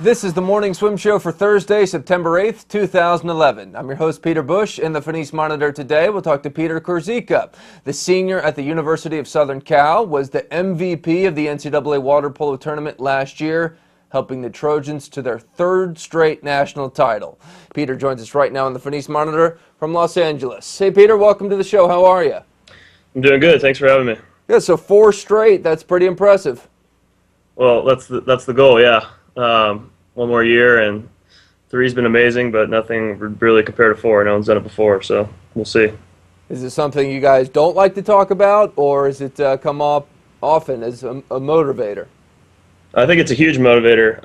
This is the Morning Swim Show for Thursday, September 8th, 2011. I'm your host, Peter Bush. In the Finis Monitor today, we'll talk to Peter Kurzeka. The senior at the University of Southern Cal was the MVP of the NCAA water polo tournament last year, helping the Trojans to their third straight national title. Peter joins us right now in the Finis Monitor from Los Angeles. Hey, Peter, welcome to the show. How are you? I'm doing good. Thanks for having me. Yeah, so 4 straight. That's pretty impressive. Well, that's the goal, yeah. One more year, and 3's been amazing, but nothing really compared to 4. No one's done it before, so we'll see. Is it something you guys don't like to talk about, or is it come up often as a motivator? I think it's a huge motivator.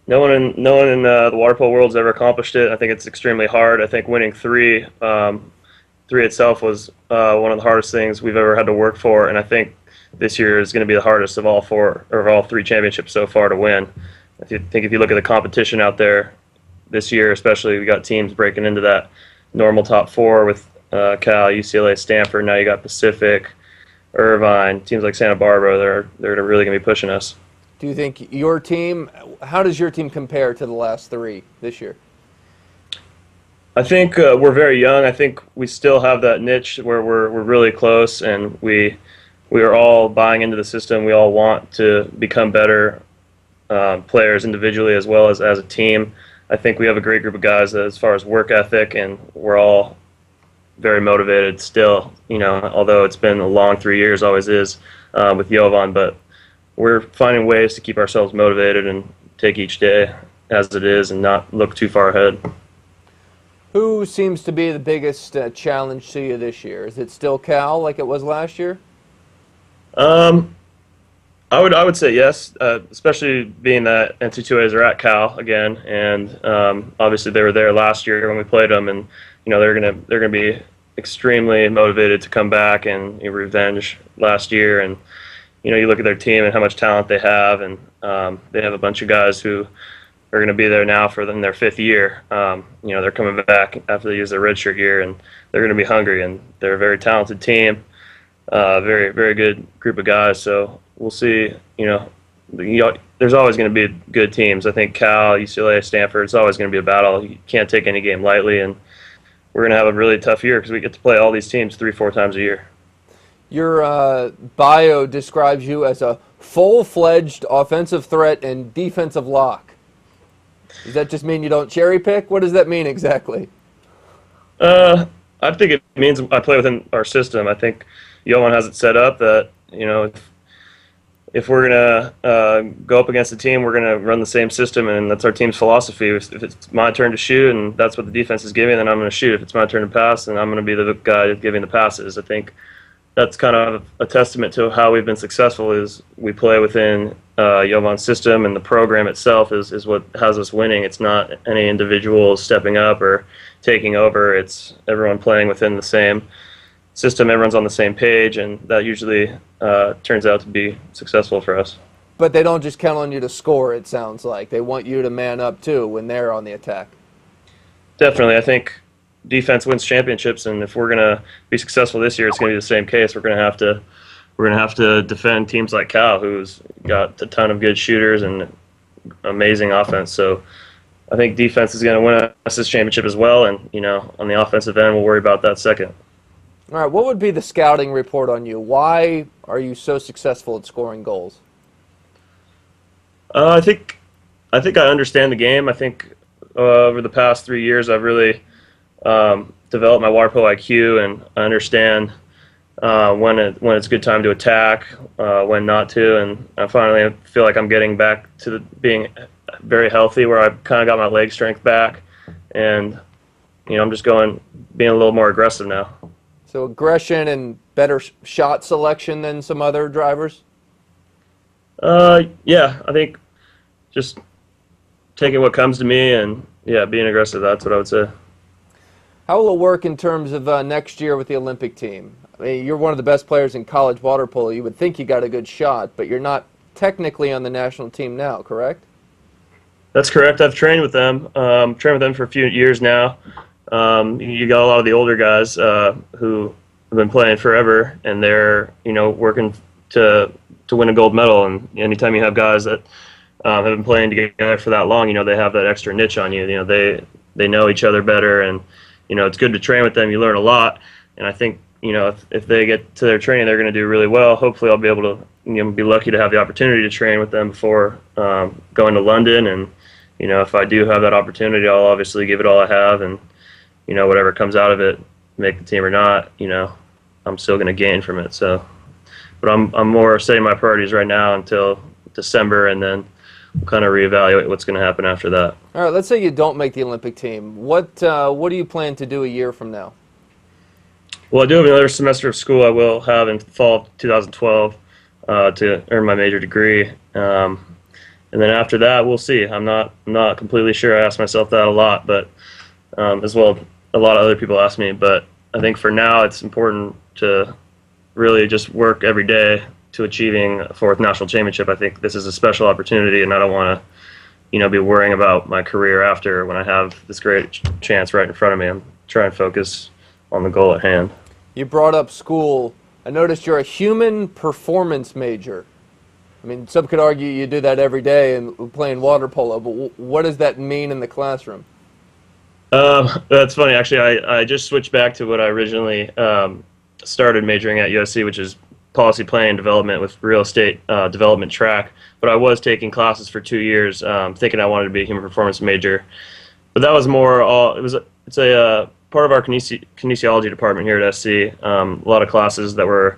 No one in the water polo world's ever accomplished it. I think it's extremely hard. I think winning 3 itself was one of the hardest things we've ever had to work for, and I think this year is going to be the hardest of all 3 championships so far to win. If you look at the competition out there this year, especially, we got teams breaking into that normal top 4 with Cal, UCLA, Stanford. Now you got Pacific, Irvine, teams like Santa Barbara. They're really going to be pushing us. Do you think your team? How does your team compare to the last 3 this year? I think we're very young. I think we still have that niche where we're really close, and we are all buying into the system. We all want to become better players individually as well as a team. I think we have a great group of guys as far as work ethic, and we're all very motivated still, although it's been a long 3 years, always is, with Jovan, but we're finding ways to keep ourselves motivated and take each day as it is and not look too far ahead. Who seems to be the biggest challenge to you this year? Is it still Cal like it was last year? I would say yes, especially being that NCAAs are at Cal again, and obviously they were there last year when we played them, and they're gonna be extremely motivated to come back and revenge last year. And you look at their team and how much talent they have, and they have a bunch of guys who are going to be there now for their 5th year. They're coming back after they use their redshirt year, and they're going to be hungry, and they're a very talented team. Very, very good group of guys. So we'll see. There's always going to be good teams. I think Cal, UCLA, Stanford, it's always going to be a battle. You can't take any game lightly, and we're going to have a really tough year because we get to play all these teams 3-4 times a year. Your bio describes you as a full-fledged offensive threat and defensive lock. Does that just mean you don't cherry pick? What does that mean exactly? I think it means I play within our system. I think Jovan has it set up that if we're gonna go up against a team, we're gonna run the same system, and that's our team's philosophy. If it's my turn to shoot, and that's what the defense is giving, then I'm gonna shoot. If it's my turn to pass, then I'm gonna be the guy giving the passes. I think that's kind of a testament to how we've been successful. Is we play within Jovan's system, and the program itself is what has us winning. It's not any individuals stepping up or taking over. It's everyone playing within the same system. Everyone's on the same page, and that usually turns out to be successful for us. But they don't just count on you to score, it sounds like. They want you to man up, too, when they're on the attack. Definitely. I think defense wins championships, and if we're going to be successful this year, it's going to be the same case. We're going to have to defend teams like Cal, who's got a ton of good shooters and amazing offense. So I think defense is going to win us this championship as well, and on the offensive end, we'll worry about that second. All right, what would be the scouting report on you? Why are you so successful at scoring goals? I think I understand the game. I think over the past 3 years, I've really developed my water polo IQ, and I understand when it's a good time to attack, when not to, and I finally feel like I'm getting back to being very healthy, where I've kind of got my leg strength back, and I'm just being a little more aggressive now. So aggression and better shot selection than some other drivers? Yeah, I think just taking what comes to me and, being aggressive, that's what I would say. How will it work in terms of next year with the Olympic team? I mean, you're one of the best players in college water polo. You would think you got a good shot, but you're not technically on the national team now, correct? That's correct. I've trained with them. Trained with them for a few years now. You got a lot of the older guys who have been playing forever, and they're working to win a gold medal. And anytime you have guys that have been playing together for that long, they have that extra niche on you. They know each other better, and it's good to train with them. You learn a lot, and I think if they get to their training, they're going to do really well. Hopefully, I'll be able to be lucky to have the opportunity to train with them before going to London. And if I do have that opportunity, I'll obviously give it all I have, and whatever comes out of it, make the team or not, I'm still going to gain from it. So, but I'm more setting my priorities right now until December, and then we'll kind of reevaluate what's going to happen after that. All right, let's say you don't make the Olympic team. What do you plan to do a year from now? Well, I do have another semester of school I will have in fall of 2012 to earn my major degree. And then after that, we'll see. I'm not completely sure. I ask myself that a lot, but as well, a lot of other people ask me. But I think for now, it's important to really just work every day to achieving a fourth national championship. I think this is a special opportunity, and I don't want to, be worrying about my career after when I have this great chance right in front of me. I'm trying to focus on the goal at hand. You brought up school. I noticed you're a human performance major. I mean, some could argue you do that every day and playing water polo, but what does that mean in the classroom? That's funny. Actually, I just switched back to what I originally started majoring at USC, which is policy planning and development with real estate development track. But I was taking classes for 2 years, thinking I wanted to be a human performance major. But that was more it's a part of our kinesiology department here at SC. A lot of classes that were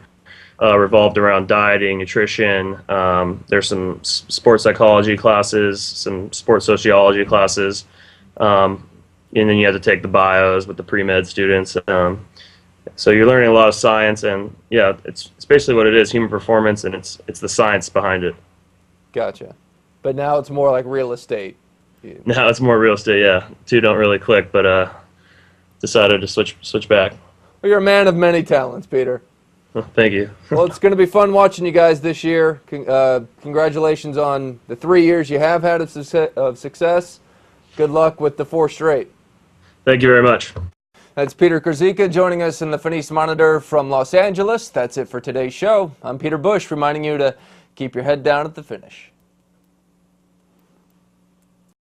revolved around dieting, nutrition. There's some sports psychology classes, some sports sociology classes, and then you have to take the bios with the pre-med students. So you're learning a lot of science, and yeah, it's basically what it is, human performance, and it's the science behind it. Gotcha. But now it's more like real estate. Now it's more real estate, yeah. Two don't really click, but decided to switch back. Well, you're a man of many talents, Peter. Thank you. Well, it's going to be fun watching you guys this year. Congratulations on the 3 years you have had of success. Good luck with the 4 straight. Thank you very much. That's Peter Kurzeka joining us in the Finis Monitor from Los Angeles. That's it for today's show. I'm Peter Bush, reminding you to keep your head down at the finish.